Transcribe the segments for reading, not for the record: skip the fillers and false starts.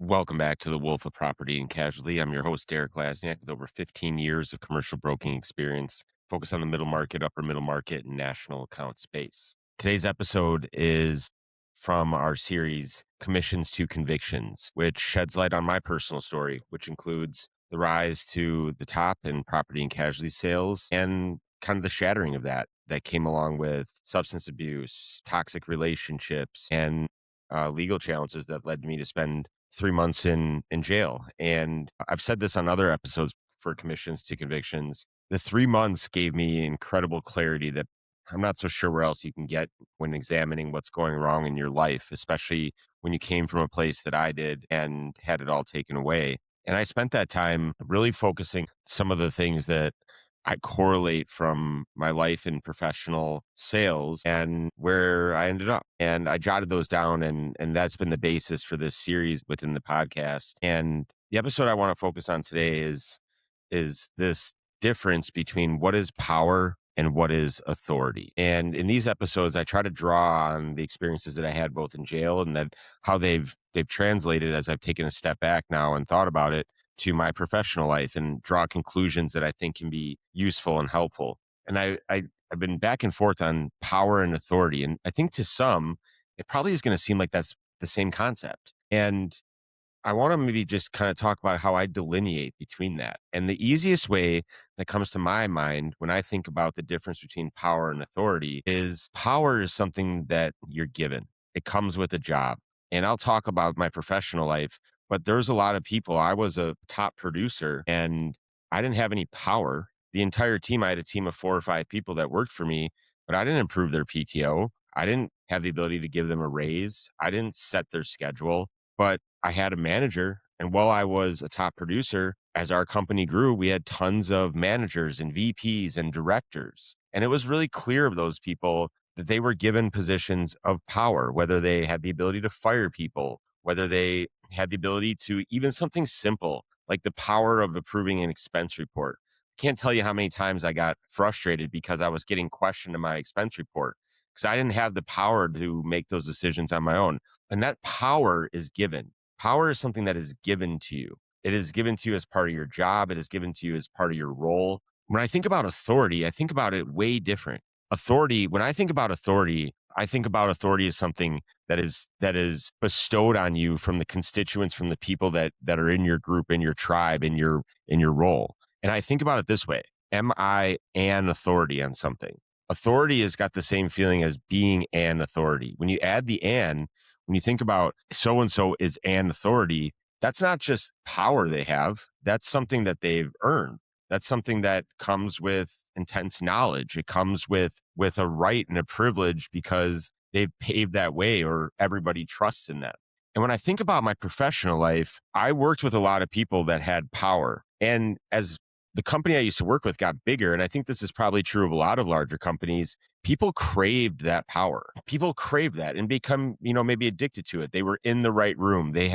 Welcome back to the Wolf of Property and Casualty. I'm your host, Derek Lasniak, with over 15 years of commercial broking experience, focused on the middle market, upper middle market, and national account space. Today's episode is from our series, Commissions to Convictions, which sheds light on my personal story, which includes the rise to the top in property and casualty sales and kind of the shattering of that came along with substance abuse, toxic relationships, and legal challenges that led me to spend 3 months in jail. And I've said this on other episodes for Commissions to Convictions. The 3 months gave me incredible clarity that I'm not so sure where else you can get when examining what's going wrong in your life, especially when you came from a place that I did and had it all taken away. And I spent that time really focusing some of the things that I correlate from my life in professional sales and where I ended up. And I jotted those down, and that's been the basis for this series within the podcast. And the episode I want to focus on today is this difference between what is power and what is authority. And in these episodes, I try to draw on the experiences that I had both in jail and then how they've translated as I've taken a step back now and thought about it to my professional life and draw conclusions that I think can be useful and helpful. And I've been back and forth on power and authority. And I think to some, it probably is going to seem like that's the same concept. And I want to maybe just kind of talk about how I delineate between that. And the easiest way that comes to my mind when I think about the difference between power and authority is power is something that you're given. It comes with a job. And I'll talk about my professional life, but there's a lot of people. I was a top producer and I didn't have any power. The entire team, I had a team of 4 or 5 people that worked for me, but I didn't improve their PTO. I didn't have the ability to give them a raise. I didn't set their schedule. But I had a manager, and while I was a top producer, as our company grew, we had tons of managers and VPs and directors. And it was really clear of those people that they were given positions of power, whether they had the ability to fire people, whether they had the ability to even something simple like the power of approving an expense report. Can't tell you how many times I got frustrated because I was getting questioned in my expense report because I didn't have the power to make those decisions on my own. And that power is given. Power is something that is given to you. It is given to you as part of your job. It is given to you as part of your role. When I think about authority, I think about it way different. Authority, when I think about authority, I think about authority as something that is bestowed on you from the constituents, from the people that are in your group, in your tribe, in your role. And I think about it this way. Am I an authority on something? Authority has got the same feeling as being an authority. When you add the "an," when you think about so and so is an authority, that's not just power they have. That's something that they've earned. That's something that comes with intense knowledge. It comes with a right and a privilege because they've paved that way or everybody trusts in them. And when I think about my professional life, I worked with a lot of people that had power. And as the company I used to work with got bigger, and I think this is probably true of a lot of larger companies, people craved that power. People craved that and become, maybe addicted to it. They were in the right room. They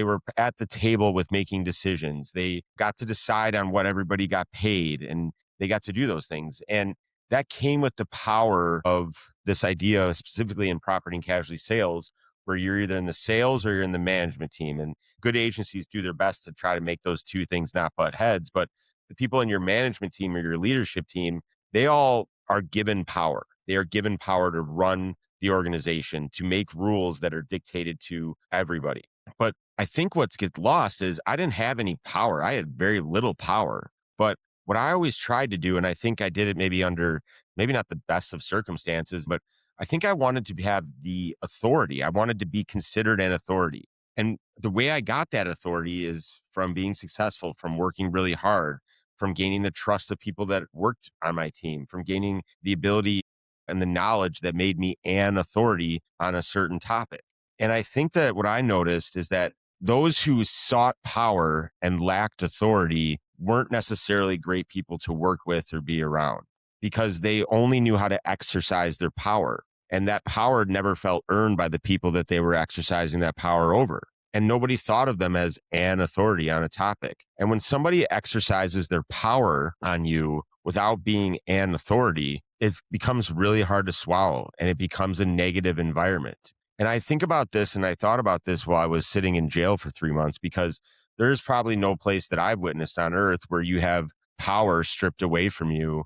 were at the table with making decisions. They got to decide on what everybody got paid and they got to do those things. And that came with the power of this idea, specifically in property and casualty sales, where you're either in the sales or you're in the management team. And good agencies do their best to try to make those two things not butt heads. But the people in your management team or your leadership team, they all are given power. They are given power to run the organization, to make rules that are dictated to everybody. But I think what's get lost is I didn't have any power. I had very little power. But what I always tried to do, and I think I did it maybe under maybe not the best of circumstances, but I think I wanted to have the authority. I wanted to be considered an authority. And the way I got that authority is from being successful, from working really hard, from gaining the trust of people that worked on my team, from gaining the ability and the knowledge that made me an authority on a certain topic. And I think that what I noticed is that those who sought power and lacked authority weren't necessarily great people to work with or be around because they only knew how to exercise their power. And that power never felt earned by the people that they were exercising that power over. And nobody thought of them as an authority on a topic. And when somebody exercises their power on you without being an authority, it becomes really hard to swallow and it becomes a negative environment. And I think about this and I thought about this while I was sitting in jail for 3 months because there's probably no place that I've witnessed on earth where you have power stripped away from you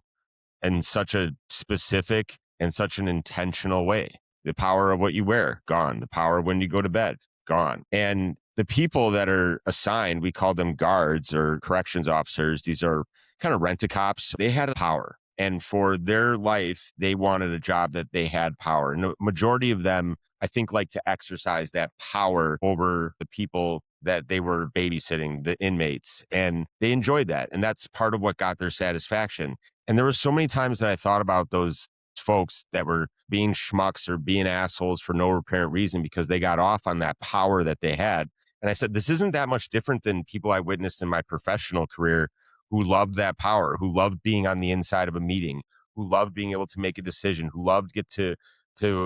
in such a specific and such an intentional way. The power of what you wear, gone. The power of when you go to bed, gone. And the people that are assigned, we call them guards or corrections officers. These are kind of rent-a-cops. They had power. And for their life, they wanted a job that they had power. And the majority of them, I think, like to exercise that power over the people that they were babysitting, the inmates. And they enjoyed that. And that's part of what got their satisfaction. And there were so many times that I thought about those folks that were being schmucks or being assholes for no apparent reason because they got off on that power that they had. And I said, this isn't that much different than people I witnessed in my professional career who loved that power, who loved being on the inside of a meeting, who loved being able to make a decision, who loved get to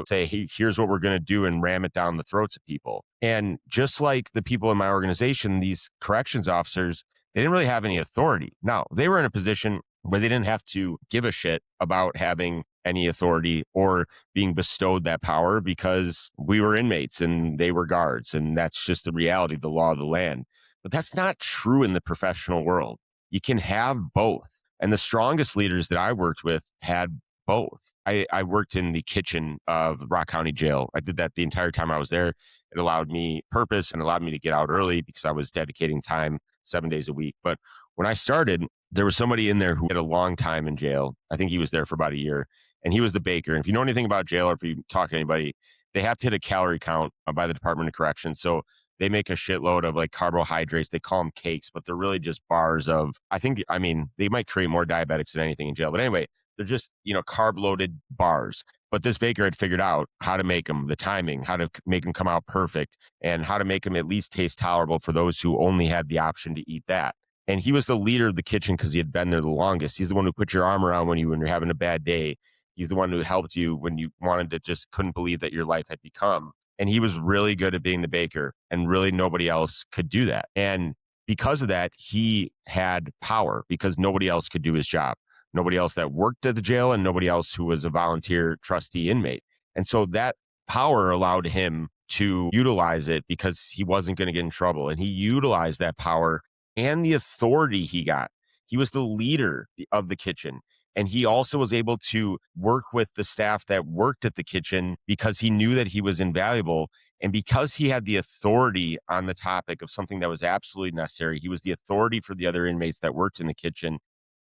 say, hey, here's what we're going to do and ram it down the throats of people. And just like the people in my organization, these corrections officers, they didn't really have any authority. Now, they were in a position where they didn't have to give a shit about having any authority or being bestowed that power because we were inmates and they were guards. And that's just the reality, the law of the land. But that's not true in the professional world. You can have both. And the strongest leaders that I worked with had both. I worked in the kitchen of Rock County Jail. I did that the entire time I was there. It allowed me purpose and allowed me to get out early because I was dedicating time 7 days a week. But when I started, there was somebody in there who had a long time in jail. I think he was there for about a year, and he was the baker. And if you know anything about jail or if you talk to anybody, they have to hit a calorie count by the Department of Corrections. So they make a shitload of like carbohydrates. They call them cakes, but they're really just bars of, they might create more diabetics than anything in jail. But anyway, they're just, carb loaded bars. But this baker had figured out how to make them, the timing, how to make them come out perfect, and how to make them at least taste tolerable for those who only had the option to eat that. And he was the leader of the kitchen because he had been there the longest. He's the one who put your arm around when you're having a bad day. He's the one who helped you when you wanted to just couldn't believe that your life had become. And he was really good at being the baker, and really nobody else could do that. And because of that, he had power because nobody else could do his job. Nobody else that worked at the jail and nobody else who was a volunteer trustee inmate. And so that power allowed him to utilize it because he wasn't going to get in trouble. And he utilized that power and the authority he got. He was the leader of the kitchen. And he also was able to work with the staff that worked at the kitchen because he knew that he was invaluable. And because he had the authority on the topic of something that was absolutely necessary, he was the authority for the other inmates that worked in the kitchen,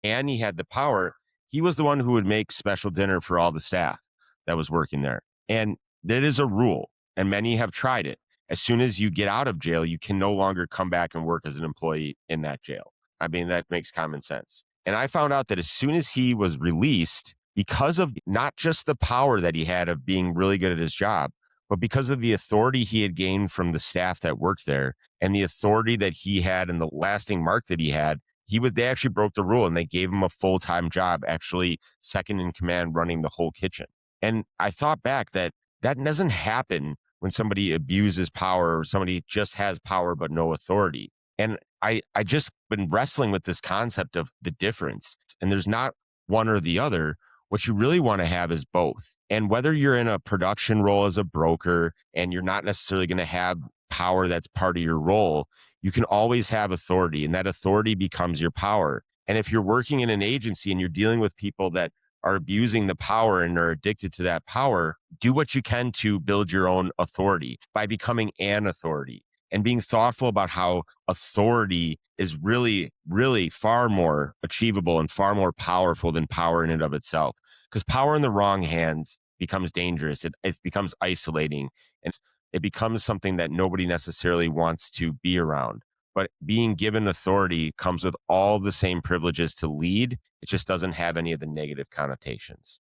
and he had the power. He was the one who would make special dinner for all the staff that was working there. And that is a rule, and many have tried it. As soon as you get out of jail, you can no longer come back and work as an employee in that jail. I mean, that makes common sense. And I found out that as soon as he was released, because of not just the power that he had of being really good at his job, but because of the authority he had gained from the staff that worked there and the authority that he had and the lasting mark that he had, they actually broke the rule and they gave him a full-time job, actually second in command, running the whole kitchen. And I thought back that doesn't happen when somebody abuses power or somebody just has power but no authority. And I just been wrestling with this concept of the difference. And there's not one or the other. What you really want to have is both. And whether you're in a production role as a broker and you're not necessarily going to have power that's part of your role, you can always have authority, and that authority becomes your power. And if you're working in an agency and you're dealing with people that are abusing the power and are addicted to that power, do what you can to build your own authority by becoming an authority and being thoughtful about how authority is really, really far more achievable and far more powerful than power in and of itself. Because power in the wrong hands becomes dangerous. It becomes isolating, and it becomes something that nobody necessarily wants to be around. But being given authority comes with all the same privileges to lead. It just doesn't have any of the negative connotations.